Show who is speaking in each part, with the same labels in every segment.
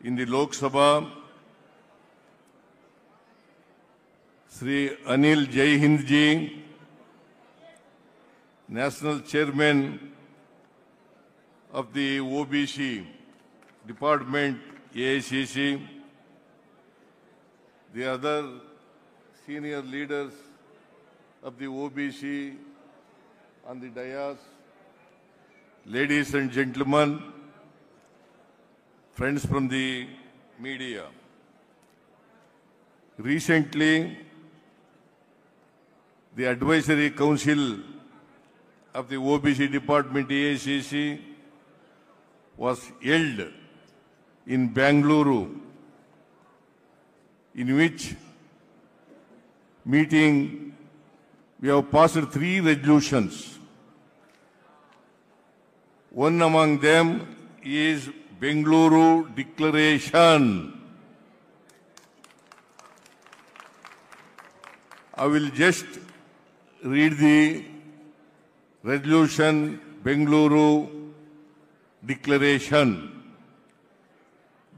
Speaker 1: in the Lok Sabha, Sri Anil Jaihind ji, National Chairman of the OBC Department, AICC, the other senior leaders of the OBC on the dais, ladies and gentlemen, friends from the media. Recently, the Advisory Council of the OBC Department, AICC, was held in Bangalore, in which meeting we have passed 3 resolutions. One among them is Bengaluru Declaration. I will just read the resolution, Bengaluru Declaration.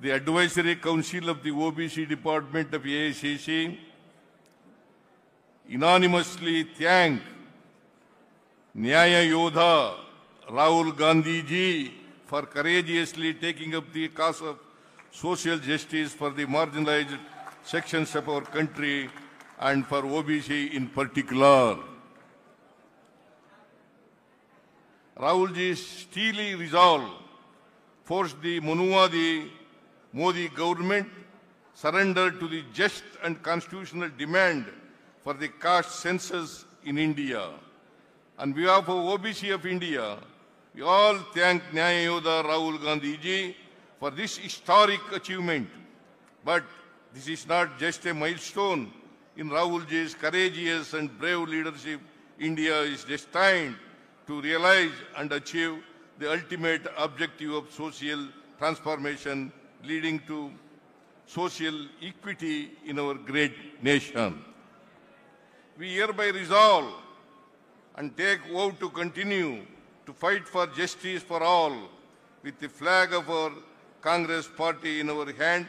Speaker 1: The Advisory Council of the OBC Department of AICC unanimously thank Nyaya Yodha Rahul Gandhi ji for courageously taking up the cause of social justice for the marginalized sections of our country and for OBC in particular. Rahul ji's steely resolve forced the Manuwadi Modi government surrender to the just and constitutional demand for the caste census in India. On behalf of OBC of India, we all thank Nyaya Yodha Rahul Gandhi ji for this historic achievement. But this is not just a milestone. In Rahul ji's courageous and brave leadership, India is destined to realize and achieve the ultimate objective of social transformation, leading to social equity in our great nation. We hereby resolve and take vow to continue to fight for justice for all with the flag of our Congress party in our hand,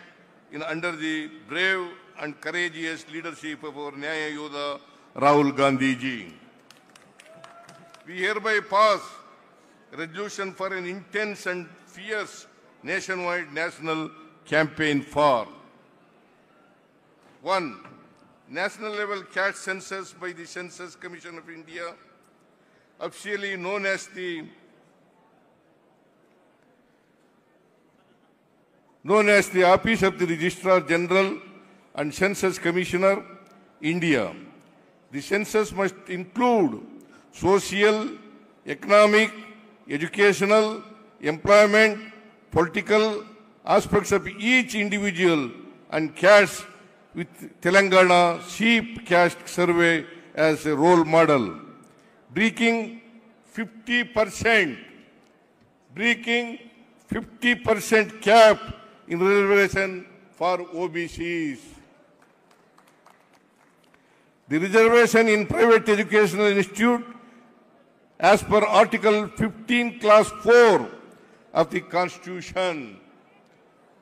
Speaker 1: under the brave and courageous leadership of our Nyaya Yodha Rahul Gandhi ji. We hereby pass a resolution for an intense and fierce nationwide national campaign for 1. National level caste census by the Census Commission of India, officially known as the Office of the Registrar General and Census Commissioner, India. The census must include social, economic, educational, employment, political aspects of each individual and caste, with Telangana Sheep Caste Survey as a role model. Breaking 50% cap in reservation for OBCs. The reservation in private educational institute as per Article 15, Clause 4 of the Constitution.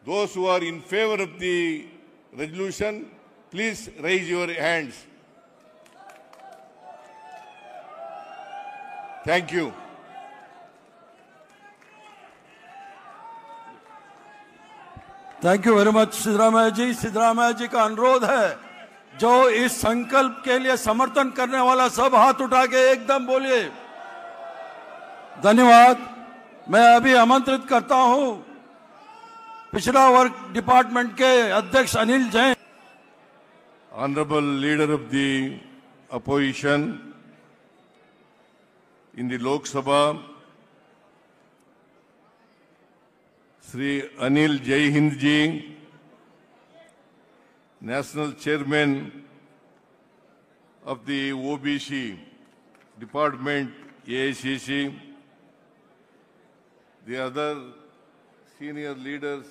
Speaker 1: Those who are in favor of the resolution, please raise your hands. Thank you.
Speaker 2: Thank you very much Siddaramaiah ji. Siddaramaiah ji का अनुरोध है, जो इस संकल्प के लिए समर्थन करने वाला सब हाथ उठा के एकदम बोलिए। धन्यवाद। मैं अभी आमंत्रित करता हूं पिछड़ा वर्ग डिपार्टमेंट के अध्यक्ष Anil Jain.
Speaker 1: Honorable Leader of the Opposition in the Lok Sabha, Sri Anil Jaihind ji, National Chairman of the OBC Department, AICC, the other senior leaders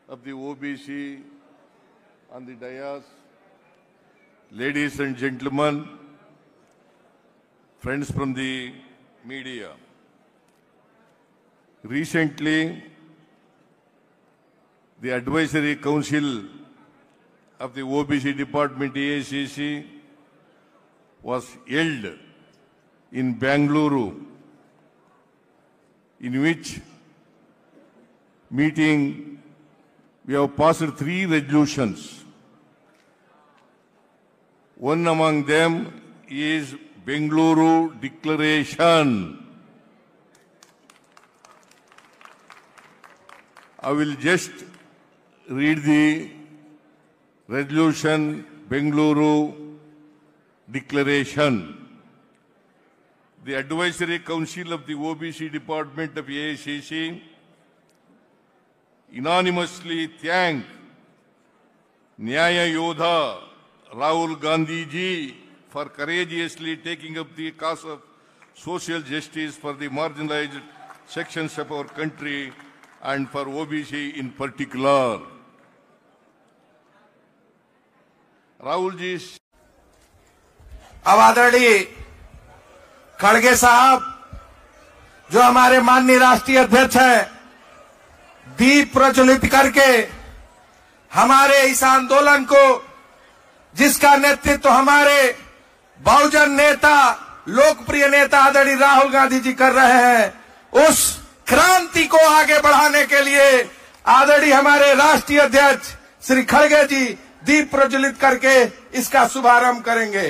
Speaker 1: of the OBC on the dais, ladies and gentlemen, friends from the media. Recently, The Advisory Council of the OBC Department AICC was held in Bangalore, in which meeting we have passed 3 resolutions. One among them is Bangalore Declaration. I will just read the resolution, Bangalore Declaration. The Advisory Council of the OBC Department of AICC unanimously thank Nyaya Yodha Rahul Gandhi ji for courageously taking up the cause of social justice for the marginalized sections of our country and for OBC in particular. Rahul ji.
Speaker 3: अब आदरणीय खड़गे साहब जो हमारे माननीय राष्ट्रीय अध्यक्ष हैं, दीप प्रज्वलित करके हमारे इस आंदोलन को, जिसका नेतृत्व हमारे बहुजन नेता, लोकप्रिय नेता आदरणीय राहुल गांधी जी कर रहे हैं, उस क्रांति को आगे बढ़ाने के लिए आदरणीय हमारे राष्ट्रीय अध्यक्ष श्री खड़गे जी दीप प्रज्वलित करके इसका शुभारंभ करेंगे।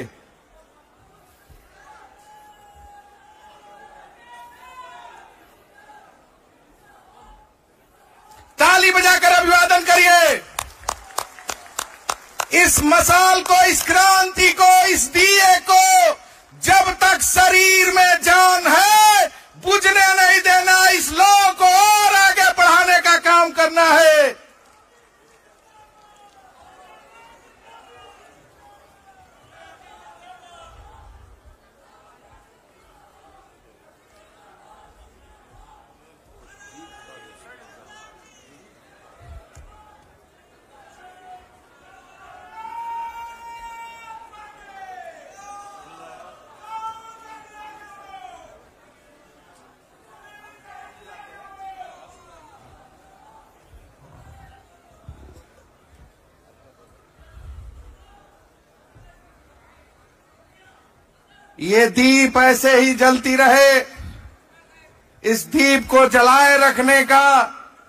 Speaker 3: ताली बजाकर अभिवादन करिए। इस मसाल को, इस क्रांति को, इस दिए को जब तक शरीर में जान है बुझने नहीं देना, इस लौ को और आगे बढ़ाने का काम करना है। ये दीप ऐसे ही जलती रहे। इस दीप को जलाए रखने का,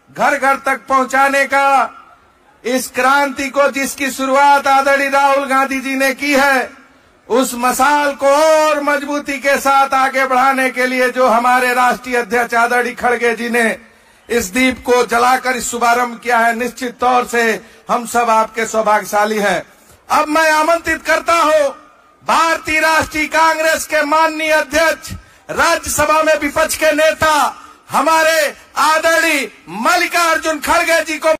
Speaker 3: घर घर तक पहुंचाने का, इस क्रांति को जिसकी शुरुआत आदरणीय राहुल गांधी जी ने की है, उस मसाल को और मजबूती के साथ आगे बढ़ाने के लिए जो हमारे राष्ट्रीय अध्यक्ष आदरणीय खड़गे जी ने इस दीप को जलाकर इस शुभारंभ किया है, निश्चित तौर से हम सब आपके सौभाग्यशाली हैं। अब मैं आमंत्रित करता हूं भारतीय राष्ट्रीय कांग्रेस के माननीय अध्यक्ष, राज्यसभा में विपक्ष के नेता, हमारे आदरणीय मल्लिकार्जुन खड़गे जी को